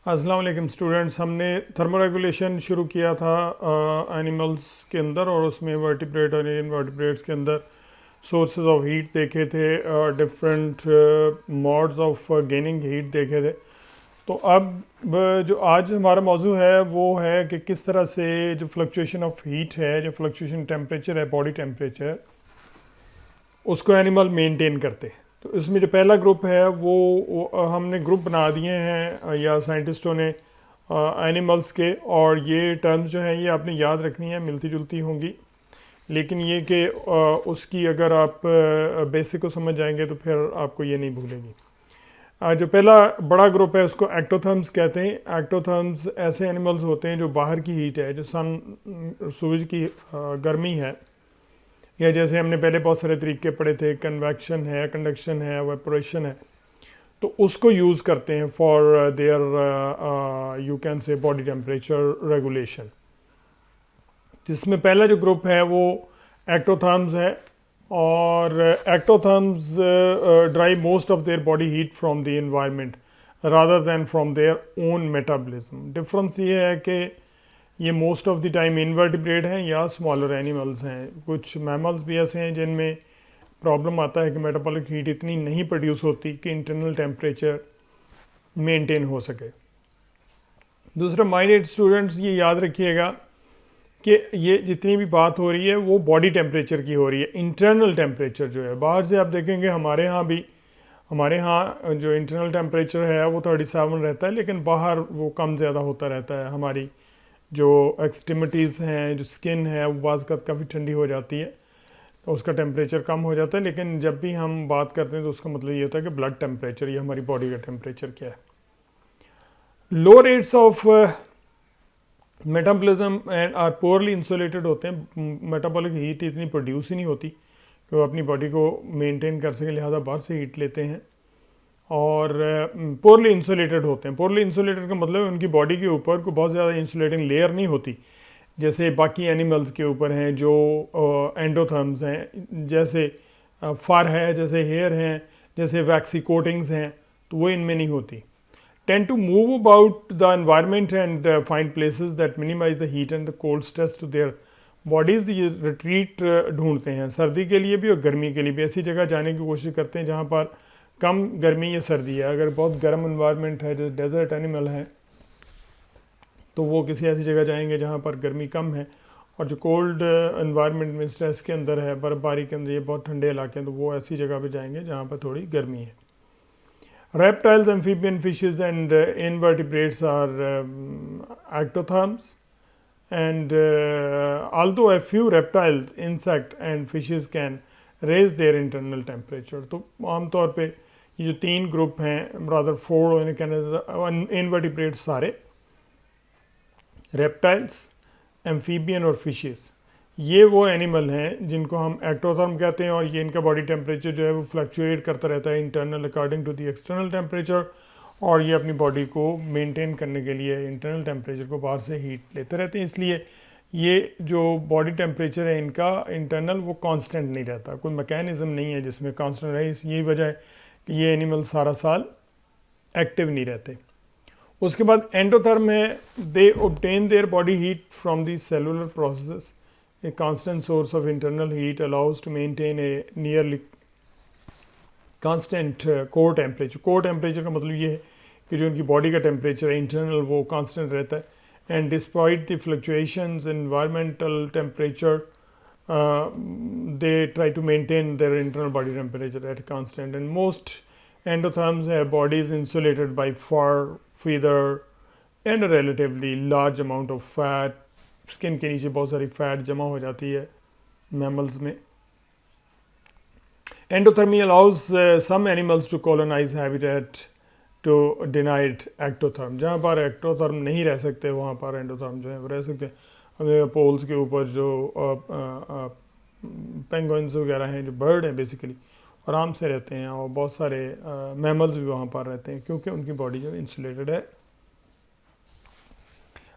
अस्सलाम वालेकुम स्टूडेंट्स, हमने थर्मोरेगुलेशन शुरू किया था एनिमल्स के अंदर और उसमें वर्टिब्रेट और इनवर्टिब्रेट्स के अंदर सोर्सेज ऑफ हीट देखे थे, different modes of gaining heat देखे थे। तो अब जो आज हमारा मौजू है वो है कि किस तरह से जो फ्लक्चुएशन ऑफ हीट है, जो फ्लक्चुएशन टेम्परेचर है, बॉडी टेम्परेचर, उसको एनिमल मेंटेन करते हैं। तो इसमें जो पहला ग्रुप है वो हमने ग्रुप बना दिए हैं या साइंटिस्टों ने एनिमल्स के, और ये टर्म्स जो हैं ये आपने याद रखनी है, मिलती जुलती होंगी, लेकिन ये कि उसकी अगर आप बेसिक को समझ जाएंगे तो फिर आपको ये नहीं भूलेगी। जो पहला बड़ा ग्रुप है उसको एक्टोथर्म्स कहते हैं। एक्टोथर्म्स ऐसे एनिमल्स होते हैं जो बाहर की हीट है, जो सूरज की गर्मी है, या जैसे हमने पहले बहुत सारे तरीके पढ़े थे, कन्वेक्शन है, कंडक्शन है, वेपोरेशन है, तो उसको यूज़ करते हैं for their you can say body temperature regulation. जिसमें पहला जो ग्रुप है वो एक्टोथर्म्स है, और ectotherms drive most of their body heat from the environment rather than from their own metabolism. Difference ये है कि ये most of the time invertebrate हैं या स्मॉलर एनिमल्स हैं। कुछ मैमल्स भी ऐसे हैं जिनमें प्रॉब्लम आता है कि मेटाबॉलिक हीट इतनी नहीं प्रोड्यूस होती कि इंटरनल टेम्परेचर मेंटेन हो सके। दूसरा, माइंडेड स्टूडेंट्स ये याद रखिएगा कि ये जितनी भी बात हो रही है वो बॉडी टेम्परेचर की हो रही है। इंटरनल टेम्परेचर जो है, बाहर से आप देखेंगे हमारे यहाँ जो इंटरनल टेम्परेचर है वो 37 रहता है, लेकिन बाहर वो कम ज़्यादा होता रहता है। हमारी जो एक्सट्रीमिटीज़ हैं, जो स्किन है, वो बाज़ काफ़ी ठंडी हो जाती है, तो उसका टेम्परेचर कम हो जाता है। लेकिन जब भी हम बात करते हैं तो उसका मतलब ये होता है कि ब्लड टेम्परेचर, ये हमारी बॉडी का टेम्परेचर क्या है। Low rates of metabolism and are poorly insulated होते हैं। मेटाबॉलिक हीट इतनी प्रोड्यूस ही नहीं होती कि वो अपनी बॉडी को मेंटेन कर सके, लिहाजा बाहर से हीट लेते हैं। और पोरली इंसुलेटेड होते हैं। पोरली इंसुलेटेड का मतलब है उनकी बॉडी के ऊपर को बहुत ज़्यादा इंसुलेटिंग लेयर नहीं होती जैसे बाकी एनिमल्स के ऊपर हैं जो एंडोथर्म्स हैं, जैसे फर है, जैसे हेयर हैं, जैसे वैक्सी कोटिंग्स हैं, तो वो इनमें नहीं होती। Tend to move about the environment and find places that minimise the heat and the cold stress to their bodies. ये रिट्रीट ढूंढते हैं सर्दी के लिए भी और गर्मी के लिए भी। ऐसी जगह जाने की कोशिश करते हैं जहाँ पर कम गर्मी या सर्दी है। अगर बहुत गर्म इन्वायरमेंट है, जैसे डेजर्ट एनिमल है, तो वो किसी ऐसी जगह जाएंगे जहाँ पर गर्मी कम है। और जो कोल्ड इन्वायरमेंट में स्ट्रेस के अंदर है, बर्फबारी के अंदर, ये बहुत ठंडे इलाके हैं, तो वो ऐसी जगह पे जाएंगे जहाँ पर थोड़ी गर्मी है। Reptiles, amphibian, fishes and invertebrates are ectotherms, and although a few reptiles, insect and fishes can raise their internal temperature। तो आमतौर पे ये जो तीन ग्रुप हैं, रादर फोर इनवर्टिब्रेट सारे, रेप्टाइल्स, एम्फीबियन और फिशेस, ये वो एनिमल हैं जिनको हम एक्टोथर्म कहते हैं। और ये इनका बॉडी टेम्परेचर जो है वो फ्लक्चुएट करता रहता है internal according to the external temperature, और ये अपनी बॉडी को मेंटेन करने के लिए इंटरनल टेम्परेचर को बाहर से हीट लेते रहते हैं। इसलिए ये जो बॉडी टेम्परेचर है इनका इंटरनल वो कांस्टेंट नहीं रहता, कोई मैकेनिज़्म नहीं है जिसमें कांस्टेंट रहे। यही वजह है कि ये एनिमल सारा साल एक्टिव नहीं रहते। उसके बाद एंडोथर्म है, they obtain their body heat from the cellular processes. A constant source of internal heat allows to maintain a nearly constant core temperature. Core temperature का मतलब ये है कि जो उनकी बॉडी का टेम्परेचर है इंटरनल वो कांस्टेंट रहता है। And despite the fluctuations in environmental temperature they try to maintain their internal body temperature at constant. And most endotherms है bodies insulated by fur, feather and relatively large amount of fat. Skin के नीचे बहुत सारी fat जमा हो जाती है mammals में। Endothermy allows some animals to colonize habitat to denied ectotherm। जहाँ पर एक्टोथर्म नहीं रह सकते वहाँ पर एंडोथर्म जो है वो रह सकते हैं। हमें पोल्स के ऊपर जो पेंगुइन्स वगैरह हैं, जो बर्ड हैं, बेसिकली आराम से रहते हैं, और बहुत सारे मैमल्स भी वहाँ पर रहते हैं क्योंकि उनकी बॉडी जो इंसुलेटेड है।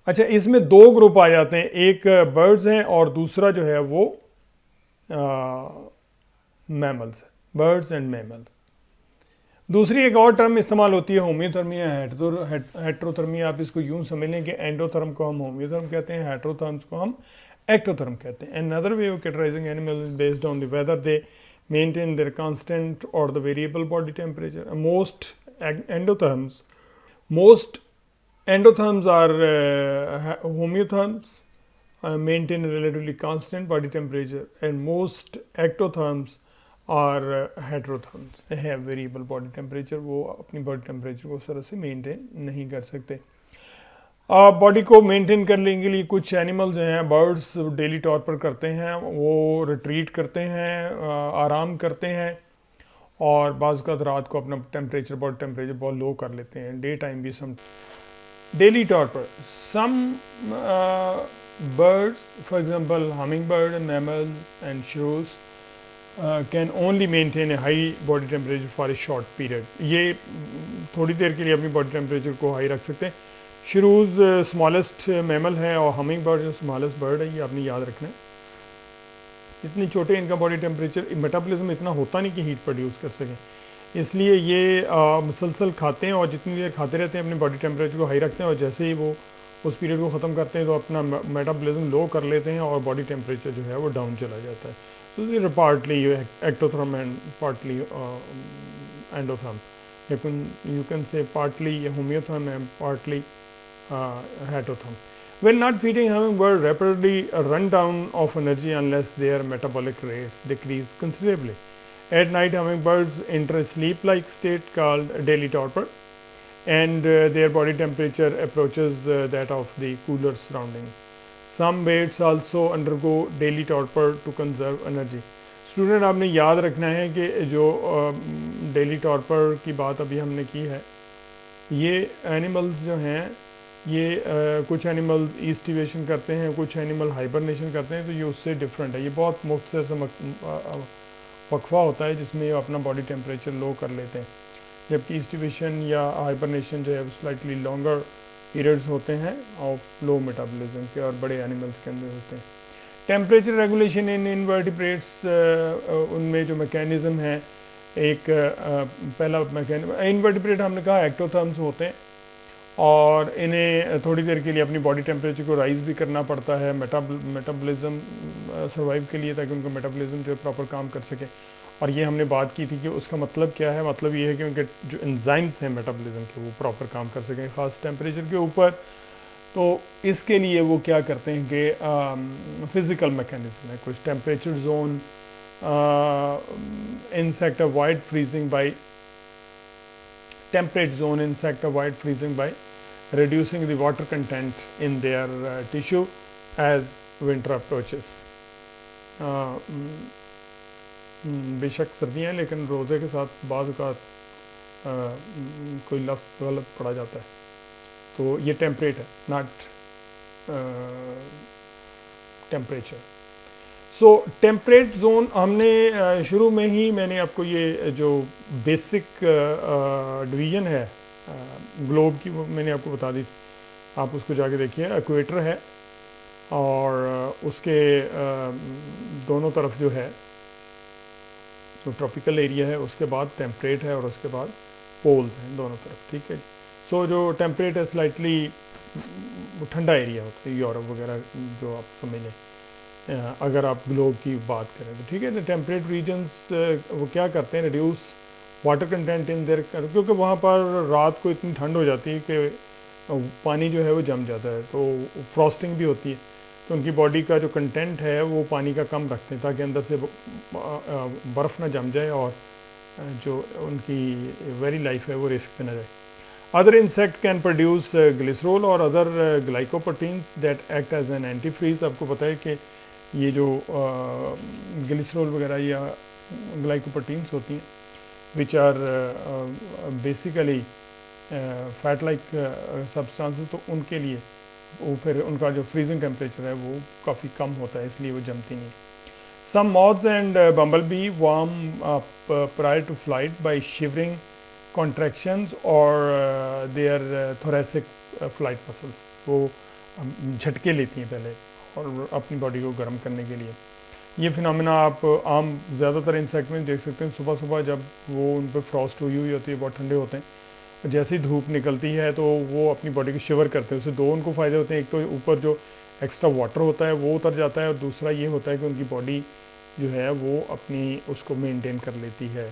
अच्छा, इसमें दो ग्रुप आ जाते हैं, एक बर्ड्स हैं और दूसरा जो है वो मैमल्स, बर्ड्स एंड मैमल। दूसरी एक और टर्म इस्तेमाल होती है होम्योथर्मी या हेट्रोथर्मी। आप इसको यूं समझ लें कि एंडोथर्म को हम होम्योथर्म कहते हैं, हेट्रोथर्म्स को हम एक्टोथर्म कहते हैं। Another way of categorizing animal is based on the whether they maintain their constant और the variable body temperature. Most endotherms are homeotherms, maintain a relatively constant body temperature, and most ectotherms are heterotherms, have variable body temperature। वो अपनी body temperature को उस तरह से maintain नहीं कर सकते। बॉडी को मेंटेन करने के लिए कुछ एनिमल्स हैं, बर्ड्स डेली तौर पर करते हैं, वो रिट्रीट करते हैं, आराम करते हैं, और बाज़ औक़ात रात को अपना टेम्परेचर बॉडी टेम्परेचर बहुत लो कर लेते हैं। डे टाइम भी सम डेली तौर पर सम birds, for example hummingbird, mammals and shrews can only maintain a high body temperature for a short period। ये थोड़ी देर के लिए अपनी बॉडी टेम्परेचर को हाई रख सकते हैं। श्रूज स्मॉलेस्ट मैमल है और हमिंग बर्ड जो स्मॉलेस्ट बर्ड है, ये आपने याद रखना है। इतनी छोटे इनका बॉडी टेम्परेचर, मेटाबॉलिज्म इतना होता नहीं कि हीट प्रोड्यूस कर सकें, इसलिए ये मुसलसल खाते हैं और जितनी देर खाते रहते हैं अपनी बॉडी टेम्परेचर को हाई रखते हैं, और जैसे ही वो उस पीरियड को ख़त्म करते हैं तो अपना मेटाबॉलिज्म लो कर लेते हैं और बॉडी टेम्परेचर जो है वो डाउन चला जाता है। So they partly ectotherm and partly endotherm. You can say partly homeotherm and partly heterotherm। When not feeding, hummingbird rapidly run down of energy unless their metabolic rates decrease considerably। At night, hummingbirds enter a sleep-like state called daily torpor, and their body temperature approaches that of the cooler surrounding। Some birds also undergo daily torpor to conserve energy। Student आपने याद रखना है कि जो daily torpor की बात अभी हमने की है, ये एनिमल्स जो हैं ये कुछ एनिमल्स ईस्टिवेशन करते हैं, कुछ एनिमल हाइबरनेशन करते हैं, तो ये उससे डिफरेंट है। ये बहुत मुख्तसर से वक्फा होता है जिसमें ये अपना बॉडी टेम्परेचर लो कर लेते हैं, जबकि ईस्टिवेशन या हाइबरनेशन जो है स्लाइटली लॉन्गर पीरियड्स होते हैं ऑफ लो मेटाबॉलिज्म के और बड़े एनिमल्स के अंदर होते हैं। टेम्परेचर रेगुलेशन इन इनवर्टिब्रेट्स, उनमें जो मैकेनिज़्म है, एक पहला मैकेनिज्म इनवर्टिब्रेट हमने कहा एक्टोथर्म्स होते हैं, और इन्हें थोड़ी देर के लिए अपनी बॉडी टेम्परेचर को राइज़ भी करना पड़ता है मेटाबॉलिज्म सर्वाइव के लिए, ताकि उनका मेटाबॉलिज्म जो है प्रॉपर काम कर सके। और ये हमने बात की थी कि उसका मतलब क्या है, मतलब ये है कि उनके जो एंजाइम्स हैं मेटाबॉलिज्म के वो प्रॉपर काम कर सकें ख़ास टेम्परेचर के ऊपर। तो इसके लिए वो क्या करते हैं कि फ़िज़िकल मैकेनिज़्म है, कुछ temperature zone insect avoid freezing by temperate zone insect avoid freezing by reducing the water content in their tissue as winter approaches। बेशक सर्दियाँ हैं लेकिन रोज़े के साथ बाज़ औक़ात कोई लफ्ज़ गलत पड़ा जाता है, तो ये टेम्परेट है, not temperature. So temperate zone हमने शुरू में ही मैंने आपको ये जो बेसिक डिवीज़न है ग्लोब की वो मैंने आपको बता दी, आप उसको जाके देखिए। इक्वेटर है और उसके दोनों तरफ जो है जो ट्रॉपिकल एरिया है, उसके बाद टेम्परेट है और उसके बाद पोल्स हैं दोनों तरफ, ठीक है। सो जो टेम्परेट है स्लाइटली ठंडा एरिया होता है, यूरोप वगैरह जो आप समझ लें अगर आप ग्लोब की बात करें तो, ठीक है। तो टेम्परेट रीजन्स वो क्या करते हैं, reduce water content in their, क्योंकि वहाँ पर रात को इतनी ठंड हो जाती है कि पानी जो है वो जम जाता है, तो फ्रॉस्टिंग भी होती है, तो उनकी बॉडी का जो कंटेंट है वो पानी का कम रखते हैं ताकि अंदर से बर्फ़ ना जम जाए और जो उनकी वेरी लाइफ है वो रिस्क में ना जाए। Other insect can produce glycerol और other glycoproteins that act as an anti freeze. आपको पता है कि ये जो ग्लिसरॉल वगैरह या ग्लाइकोप्रोटीन्स होती हैं which are basically fat like substances, तो उनके लिए वो फिर उनका जो फ्रीजिंग टेम्परेचर है वो काफ़ी कम होता है, इसलिए वो जमती नहीं। Some moths and bumblebee warm up prior to flight by shivering contractions और देयर थोरेसिक फ्लाइट मसल्स। वो झटके लेती हैं पहले और अपनी बॉडी को गर्म करने के लिए। ये फिनोमेना आप आम ज़्यादातर इंसेक्ट में देख सकते हैं। सुबह सुबह जब वो उन पर फ्रॉस्ट हुई हुई होती है, बहुत ठंडे होते हैं, जैसे ही धूप निकलती है तो वो अपनी बॉडी को शिवर करते हैं। उससे दो उनको फ़ायदे होते हैं, एक तो ऊपर जो एक्स्ट्रा वाटर होता है वो उतर जाता है, और दूसरा ये होता है कि उनकी बॉडी जो है वो अपनी उसको मेंटेन कर लेती है,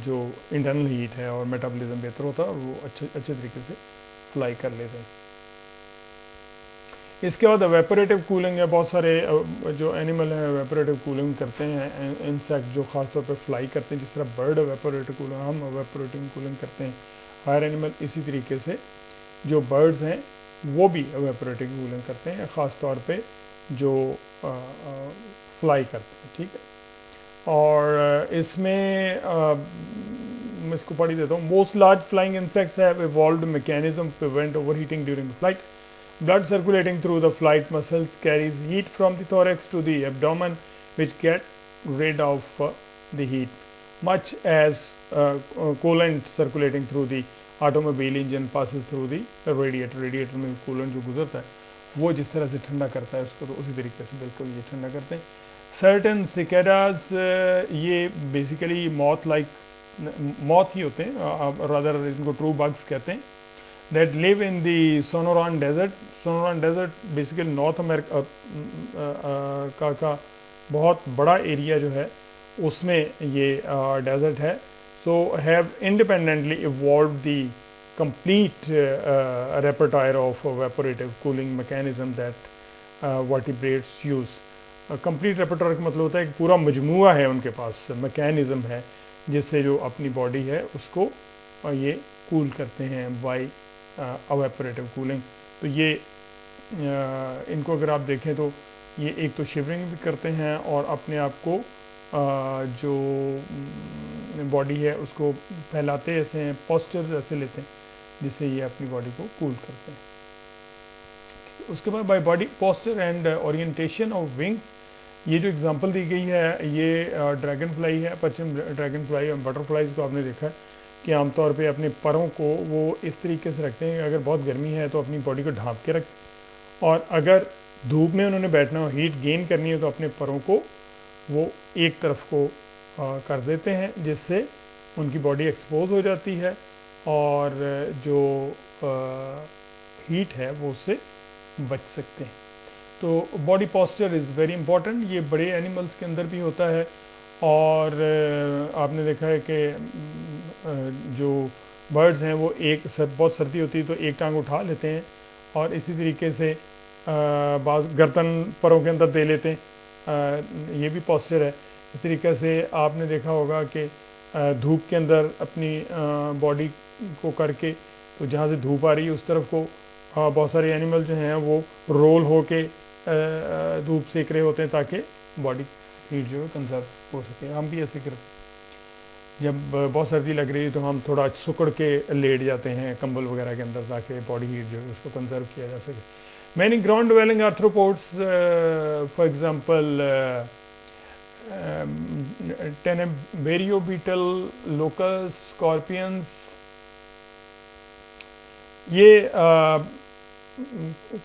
जो इंटरनल हीट है, और मेटाबॉलिज्म बेहतर होता है और वो अच्छे तरीके से फ्लाई कर लेते हैं। इसके बाद एवेपोरेटिव कूलिंग है। बहुत सारे जो एनिमल हैं एवेपोरेटिव कूलिंग करते हैं, इंसेक्ट जो ख़ास तौर पे फ्लाई करते हैं, जिस तरह बर्ड एवेपोरेटिव कूलिंग, हम एवेपोरेटिव कूलिंग करते हैं। हायर एनिमल इसी तरीके से जो बर्ड्स हैं वो भी एवेपोरेटिव कूलिंग करते हैं, ख़ास तौर पे जो फ्लाई करते हैं, ठीक है। और इसमें मैं इसको पढ़ ही देता हूँ। Most large flying insects have evolved mechanism prevent overheating during flight. Blood circulating through the flight muscles carries heat from the thorax to the abdomen, which get rid of the heat, much as coolant circulating through the automobile engine passes through the radiator. Radiator में coolant जो गुजरता है वो जिस तरह से ठंडा करता है उसको, तो उसी तरीके से बिल्कुल ये ठंडा करते हैं। Certain cicadas ये बेसिकली मॉथ ही होते हैं, रादर इनको ट्रू बग्स कहते हैं, that live in the Sonoran Desert. Sonoran Desert basically north America का बहुत बड़ा एरिया जो है उसमें ये डेजर्ट है। So have independently evolve the complete repertoire of evaporative cooling mechanism that vertebrates use. Complete repertoire का मतलब होता है कि पूरा मजमूआ है उनके पास, मैकेनिज्म है जिससे जो अपनी बॉडी है उसको ये कूल करते हैं बाई एवेपोरेटिव कूलिंग। तो ये इनको अगर आप देखें तो ये एक तो शिवरिंग भी करते हैं और अपने आप को जो बॉडी है उसको फैलाते ऐसे हैं, पोस्चर्स ऐसे लेते हैं जिससे ये अपनी बॉडी को कूल करते हैं। उसके बाद by body posture and orientation of wings, ये जो एग्जांपल दी गई है ये ड्रैगन फ्लाई है, पश्चिम ड्रैगन फ्लाई और बटरफ्लाइज को आपने देखा है कि आमतौर पे अपने परों को वो इस तरीके से रखते हैं कि अगर बहुत गर्मी है तो अपनी बॉडी को ढांप के रख, और अगर धूप में उन्होंने बैठना हो, हीट गेन करनी है, तो अपने परों को वो एक तरफ को कर देते हैं जिससे उनकी बॉडी एक्सपोज हो जाती है और जो हीट है वो उससे बच सकते हैं। तो body posture is very important. ये बड़े एनिमल्स के अंदर भी होता है और आपने देखा है कि जो बर्ड्स हैं वो बहुत सर्दी होती है तो एक टांग उठा लेते हैं और इसी तरीके से बाज़ गर्दन परों के अंदर दे लेते हैं, ये भी पोस्चर है। इस तरीके से आपने देखा होगा कि धूप के अंदर अपनी बॉडी को करके, तो जहाँ से धूप आ रही है उस तरफ को बहुत सारे एनिमल जो हैं वो रोल हो के धूप सेक रहे होते हैं ताकि बॉडी हीट जो है कंजर्व हो सके। हम भी ऐसे करते हैं, जब बहुत सर्दी लग रही है तो हम थोड़ा सुकड़ के लेट जाते हैं कंबल वगैरह के अंदर ताकि बॉडी हीट जो है उसको कंजर्व किया जा सके। Many ground dwelling arthropods for example tenebrio beetle, locus, scorpions, ये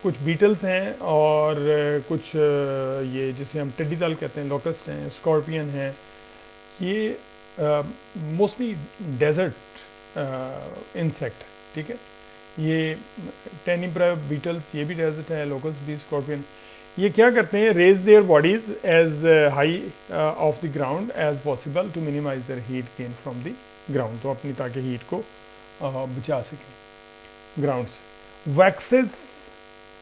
कुछ बीटल्स हैं और कुछ ये जिसे हम टेडी दल कहते हैं, लोकस्ट हैं, स्कॉर्पियन हैं। ये मोस्टली डेजर्ट इंसेक्ट, ठीक है। ये टेनिब्रा बीटल्स ये भी डेजर्ट है, लोकस भी, स्कॉर्पियन। ये क्या करते हैं, raise their bodies as high off the ground as possible to minimise their heat gain from the ground, तो अपनी ताकि हीट को बचा सकें ग्राउंड से। Waxes,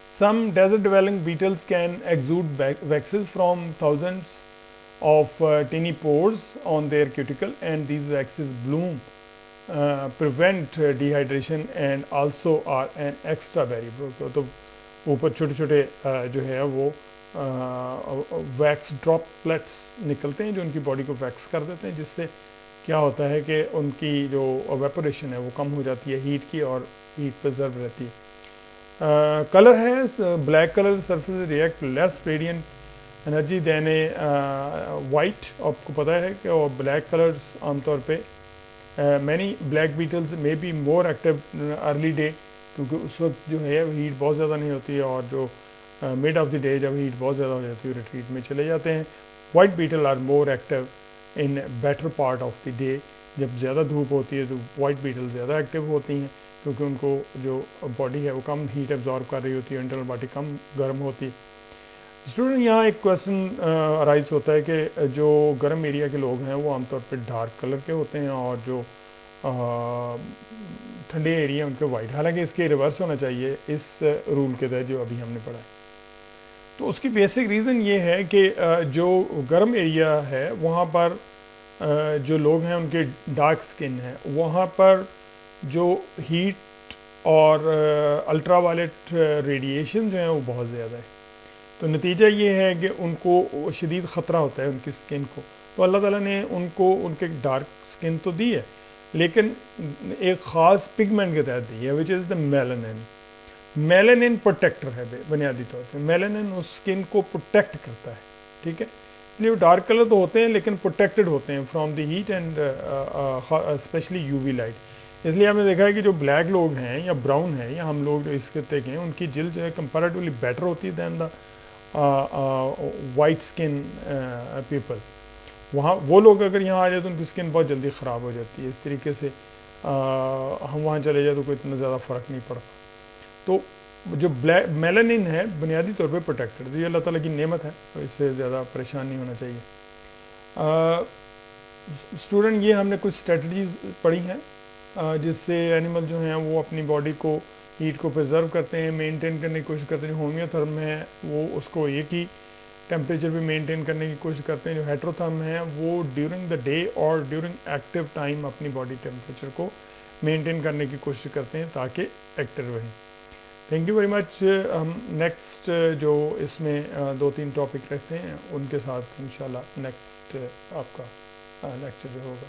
some desert dwelling beetles can exude waxes from thousands of tiny pores on their cuticle, and these waxes bloom, prevent dehydration and also are an extra barrier. तो ऊपर छोटे छोटे जो है वो वैक्स ड्रॉपलेट्स निकलते हैं जो उनकी बॉडी को वैक्स कर देते हैं, जिससे क्या होता है कि उनकी जो एवेपोरेशन है वो कम हो जाती है हीट की और हीट प्रिजर्व रहती है। कलर है black colour surface react less radiant energy than a white. आपको पता है कि और ब्लैक कलर्स आमतौर पे many black beetles may be more active early day, क्योंकि उस वक्त जो है हीट बहुत ज़्यादा नहीं होती है और जो मिड ऑफ द डे जब हीट बहुत ज़्यादा हो जाती है रिट्रीट में चले जाते हैं। White beetle are more active in better part of the day. जब ज़्यादा धूप होती है तो वाइट बीटल ज़्यादा एक्टिव होती हैं, क्योंकि उनको जो बॉडी है वो कम हीट एब्जॉर्ब कर रही होती है, इंटरनल बॉडी कम गर्म होती है। स्टूडेंट, यहाँ एक क्वेश्चन अराइज होता है कि जो गर्म एरिया के लोग हैं वो आमतौर पे डार्क कलर के होते हैं और जो ठंडे एरिया उनके वाइट, हालांकि इसके रिवर्स होना चाहिए इस रूल के तहत जो अभी हमने पढ़ा है। तो उसकी बेसिक रीज़न ये है कि जो गर्म एरिया है वहाँ पर जो लोग हैं उनके डार्क स्किन है, वहाँ पर जो हीट और अल्ट्रा वायलेट रेडिएशन जो है वो बहुत ज़्यादा है। तो नतीजा ये है कि उनको शदीद ख़तरा होता है उनकी स्किन को। तो अल्लाह ताला ने उनको उनके डार्क स्किन तो दी है, लेकिन एक ख़ास पिगमेंट के तहत दी है, which is the melanin. Melanin protector है बुनियादी तौर पे। मेलानिन उस स्किन को प्रोटेक्ट करता है, ठीक है। इसलिए वो डार्क कलर तो होते हैं लेकिन प्रोटेक्टेड होते हैं from the heat and specially UV light. इसलिए आपने देखा है कि जो ब्लैक लोग हैं या ब्राउन हैं या हम लोग जो इस खत्ते के हैं, उनकी जिल्द जो है कंपैरेटिवली बेटर होती है than the white skin people. वहाँ वो लोग अगर यहाँ आ जाए तो उनकी स्किन बहुत जल्दी ख़राब हो जाती है। इस तरीके से हम वहाँ चले जाए तो कोई इतना ज़्यादा फ़र्क नहीं पड़ता। तो जो ब्लैक मेलानिन है बुनियादी तौर पे प्रोटेक्टेड, तो ये अल्लाह ताला की नेमत है, तो इससे ज़्यादा परेशान नहीं होना चाहिए। स्टूडेंट, ये हमने कुछ स्ट्रेटजीज़ पढ़ी हैं जिससे एनिमल जो हैं वो अपनी बॉडी को हीट को प्रिजर्व करते हैं, मेंटेन करने की कोशिश करते हैं। जो होम्योथर्म है वो उसको एक ही टेम्परेचर भी मेंटेन करने की कोशिश करते हैं। जो हेट्रोथर्म है वो ड्यूरिंग द डे और ड्यूरिंग एक्टिव टाइम अपनी बॉडी टेम्परेचर को मेंटेन करने की कोशिश करते हैं ताकि एक्टिव रहें। Thank you very much. हम नेक्स्ट जो इसमें 2-3 टॉपिक रहते हैं उनके साथ इंशाल्लाह नेक्स्ट आपका लेक्चर जो होगा